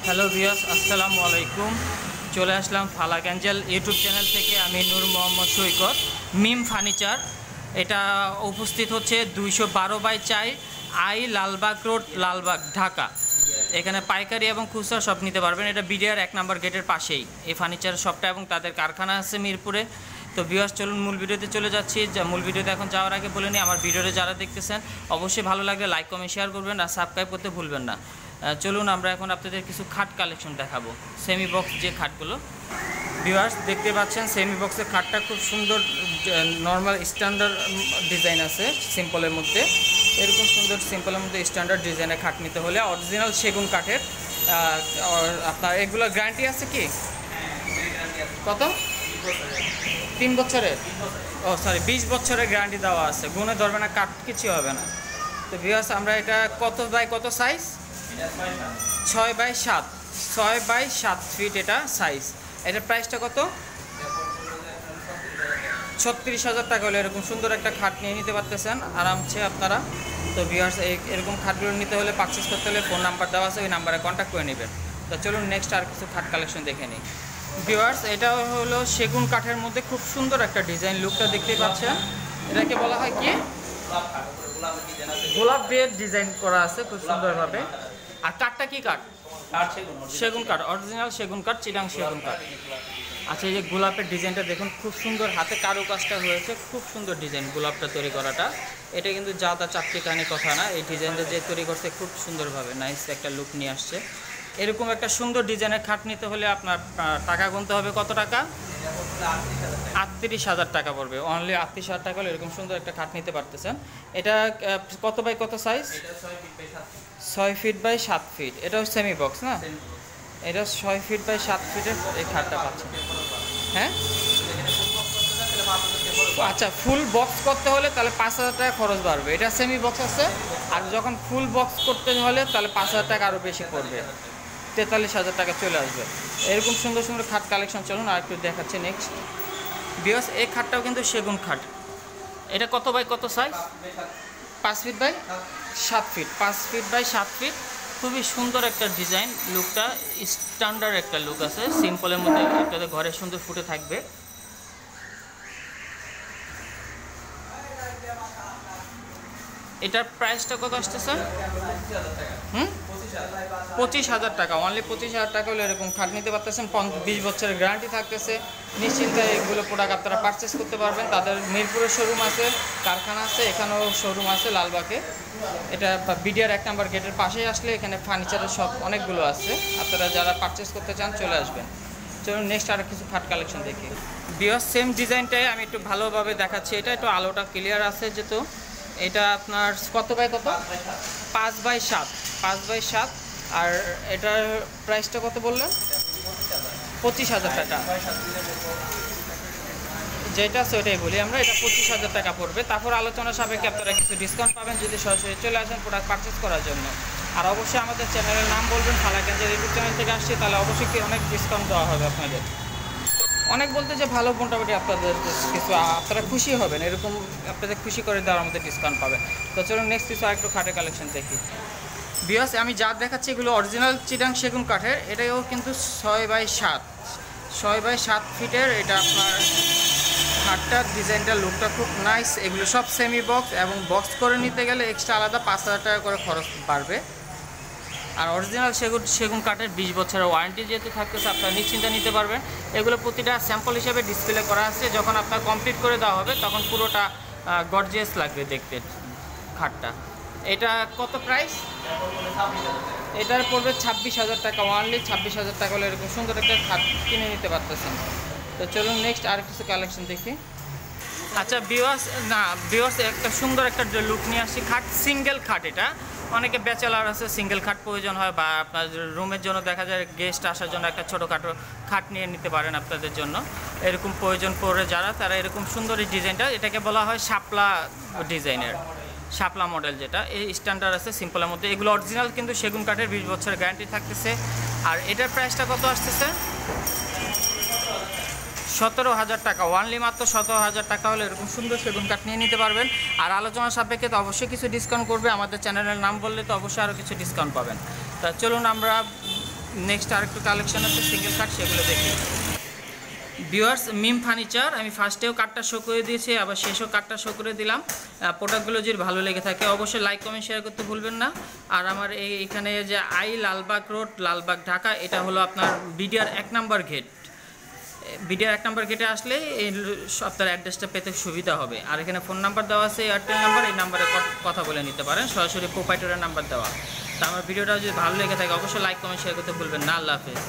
Hello viewers, আসসালামু আলাইকুম। চলে আসলাম ফালাক অ্যাঞ্জেল ইউটিউব চ্যানেল থেকে। আমি নূর মোহাম্মদ সৈকত। মিম ফার্নিচার এটা উপস্থিত হচ্ছে 212/4 আই লালবাগ রোড, লালবাগ, ঢাকা। এখানে পাইকারি এবং খুচরা সব নিতে পারবেন। এটা বিডিআর 1 নম্বর গেটের পাশেই এই ফার্নিচার শপটা, এবং তাদের কারখানা আছে মিরপুরে। তো ভিউয়ার্স, চলুন মূল ভিডিওতে চলে যাচ্ছি। মূল ভিডিওতে এখন যাওয়ার আগে বলে নিই, আমার ভিডিওতে যারা দেখতেছেন অবশ্যই ভালো লাগলে লাইক, কমেন্ট, শেয়ার করবেন আর সাবস্ক্রাইব করতে ভুলবেন না। চলুন আমরা এখন আপনাদের কিছু খাট কালেকশন দেখাবো, সেমি বক্স যে খাটগুলো। ভিউয়ার্স, দেখতে পাচ্ছেন সেমি বক্সের খাটটা খুব সুন্দর, নর্মাল স্ট্যান্ডার্ড ডিজাইন আছে সিম্পলের মধ্যে। এরকম সুন্দর সিম্পলের মধ্যে স্ট্যান্ডার্ড ডিজাইনের খাট নিতে হলে অরিজিনাল সেগুন কাঠের। আপনার এগুলো গ্যারান্টি আছে কি? কত? 3 বছরের? ও সরি, 20 বছরের গ্যারান্টি দেওয়া আছে। গুণে ধরবে না, কাঠ কিছু হবে না। তো ভিউয়ার্স, আমরা এটা কত বাই কত সাইজ? 6/7 ফিট এটা সাইজ। এটার প্রাইসটা কত? 36,000 টাকা হলে এরকম সুন্দর একটা খাট নিয়ে নিতে পারতেছেন আরামসে আপনারা। তো ভিউয়ার্স, এরকম খাটগুলো নিতে হলে, পারচেস করতে হলে ফোন নাম্বার দেওয়া আছে, ওই নাম্বারে কন্ট্যাক্ট করে নেবেন। তো চলুন নেক্সট আর কিছু খাট কালেকশন দেখে নিই। ভিউয়ার্স, এটা হলো সেগুন কাঠের মধ্যে খুব সুন্দর একটা ডিজাইন। লুকটা দেখতেই পাচ্ছেন। এটাকে বলা হয় কি? গোলাপ দিয়ে ডিজাইন করা আছে খুব সুন্দরভাবে। আর কাঠটা কি কাঠ? সেগুন কাঠ, অরিজিনাল সেগুন কাঠ, চিটাং সেগুন কাঠ। আচ্ছা, এই যে গোলাপের ডিজাইনটা দেখুন, খুব সুন্দর হাতে কারুকাজটা হয়েছে, খুব সুন্দর ডিজাইন গোলাপটা তৈরি করাটা। এটা কিন্তু যা তা চাকরি কাহিনী কথা না, এই ডিজাইনটা যে তৈরি করছে খুব সুন্দরভাবে নাইস একটা লুক নিয়ে আসছে। এরকম একটা সুন্দর ডিজাইনের খাট নিতে হলে আপনার টাকা গুনতে হবে। কত টাকা? 38,000 টাকা পড়বে। অনলি 38,000 টাকা হলে এরকম সুন্দর একটা খাট নিতে পারতেছেন। এটা কত বাই কত সাইজ? 6 feet by 7 feet. এটাও সেমি বক্স না? এটা 6 ফিট বাই 7 ফিটের এই খাটটা পাচ্ছেন। হ্যাঁ, আচ্ছা, ফুল বক্স করতে হলে তাহলে 5,000 টাকা খরচ বাড়বে। এটা সেমি বক্স আছে, আর যখন ফুল বক্স করতে হলে তাহলে 5,000 টাকা আরও বেশি পড়বে, 43,000 টাকা চলে আসবে। এরকম সুন্দর সুন্দর খাট কালেকশন চলুন আর একটু দেখাচ্ছে নেক্সট। ভিউয়ার্স, এই খাটটাও কিন্তু সেগুন খাট। এটা কত বাই কত size? 5 feet by 7 feet. 5 feet by 7 feet. খুবই সুন্দর একটা ডিজাইন, লুকটা স্ট্যান্ডার্ড একটা লুক আছে, সিম্পলের মধ্যে একটা ঘরে সুন্দর ফুটে থাকবে। এটার প্রাইসটা কত আসতেছে? 25,000 টাকা। অনলি 25,000 টাকা হলে এরকম খাট নিতে পারতেছেন। 20 বছরের গ্যারান্টি থাকতেছে। নিশ্চিন্তে এগুলো প্রোডাক্ট আপনারা পারচেস করতে পারবেন। তাদের মিরপুরের শোরুম আছে, কারখানা আছে, এখানেও শোরুম আছে লালবাগে। এটা বিডিআর 1 নম্বর গেটের পাশেই আসলে এখানে ফার্নিচারের শপ অনেকগুলো আছে। আপনারা যারা পারচেস করতে চান চলে আসবেন। চলুন নেক্সট আর কিছু খাট কালেকশন দেখি। ভিউয়ার্স, সেম ডিজাইনটাই আমি একটু ভালোভাবে দেখাচ্ছি। এটা একটু আলোটা ক্লিয়ার আছে যেহেতু। এটা আপনার কত বাই কত? 5/7। আর এটার প্রাইসটা কত বললেন? 25,000 টাকা। যেটা আছে ওটাই বলি আমরা, এটা 25,000 টাকা পড়বে। তারপর আলোচনা সাপেক্ষে আপনারা কিছু ডিসকাউন্ট পাবেন যদি সরাসরি চলে আসেন প্রোডাক্ট পারচেস করার জন্য। আর অবশ্যই আমাদের চ্যানেলের নাম বলবেন, ফালাক অ্যাঞ্জেল ইউটিউব চ্যানেল থেকে আসছি, তাহলে অবশ্যই অনেক ডিসকাউন্ট দেওয়া হবে আপনাদের। অনেক বলতে যে ভালো, মোটামুটি আপনাদের কিছু আপনারা খুশি হবেন, এরকম আপনাদের খুশি করে দেওয়ার মধ্যে ডিসকাউন্ট পাবেন। তো চলুন নেক্সট কিছু আরেকটু খাটের কালেকশন দেখি। ভিউয়ার্স, আমি যা দেখাচ্ছি এগুলো অরিজিনাল চিটাং সেগুন কাঠের। এটাও কিন্তু 6/7 ফিটের। এটা আপনার খাটটার ডিজাইনটা, লুকটা খুব নাইস। এগুলো সব সেমি বক্স, এবং বক্স করে নিতে গেলে এক্সট্রা আলাদা 5,000 টাকা করে খরচ বাড়বে। আর অরিজিনাল সেগুন কাঠের 20 বছরের ওয়ারেন্টি যেহেতু থাকতেছে, আপনারা নিশ্চিন্তে নিতে পারবেন। এগুলো প্রতিটা স্যাম্পল হিসেবে ডিসপ্লে করা আছে। যখন আপনার কমপ্লিট করে দেওয়া হবে তখন পুরোটা গর্জিয়াস লাগবে দেখতে খাটটা। এটা কত প্রাইস? এটার পড়বে 26,000 টাকা। অনলি 26,000 টাকা হলে এরকম সুন্দর একটা খাট কিনে নিতে পারতেছেন। তো চলুন নেক্সট আর কিছু কালেকশন দেখি। আচ্ছা ভিউয়ার্স, একটা সুন্দর একটা লুক নিয়ে আসছি। খাট সিঙ্গেল খাট। এটা অনেকে ব্যাচেলার আছে, সিঙ্গেল খাট প্রয়োজন হয়, বা আপনার রুমের জন্য দেখা যায় গেস্ট আসার জন্য একটা ছোটোখাটো খাট নিয়ে নিতে পারেন আপনাদের জন্য। এরকম প্রয়োজন পড়ে যারা, তারা এরকম সুন্দর এই ডিজাইনটা, এটাকে বলা হয় শাপলা ডিজাইনের, শাপলা মডেল, যেটা এই স্ট্যান্ডার্ড আছে সিম্পলের মধ্যে। এগুলো অরিজিনাল কিন্তু সেগুন কাঠের, 20 বছরের গ্যারান্টি থাকতেছে। আর এটার প্রাইসটা কত আসতেছে? 17,000 টাকা। ওয়ানলি মাত্র 17,000 টাকা হলে এরকম সুন্দর সেগুন কাঠ নিয়ে নিতে পারবেন। আর আলোচনা সাপেক্ষে তো অবশ্যই কিছু ডিসকাউন্ট করবে। আমাদের চ্যানেলের নাম বললে তো অবশ্যই আরও কিছু ডিসকাউন্ট পাবেন। তা চলুন আমরা নেক্সট আরেকটু কালেকশন আছে সিঙ্গেল কাট, সেগুলো দেখি। ভিউয়ার্স, মিম ফার্নিচার, আমি ফার্স্টেও কার্ডটা শো করে দিয়েছি, আবার শেষও কার্ডটা শো করে দিলাম। প্রোডাক্টগুলো যদি ভালো লেগে থাকে অবশ্যই লাইক কমেন্ট শেয়ার করতে ভুলবেন না। আর আমার এখানে যে লালবাগ রোড, লালবাগ, ঢাকা, এটা হলো আপনার বিডিআর 1 নম্বর গেট। বিডিআর 1 নম্বর গেটে আসলে এই আপনার অ্যাড্রেসটা পেতে সুবিধা হবে। আর এখানে ফোন নাম্বার দেওয়া আছে, এয়ারটেল নাম্বার, এই নাম্বারে কথা বলে নিতে পারেন, সরাসরি প্রোপাইটরের নাম্বার দেওয়া। তো আমার ভিডিওটা যদি ভালো লেগে থাকে অবশ্যই লাইক কমেন্ট শেয়ার করতে ভুলবেন না। আল্লাহ হাফেজ।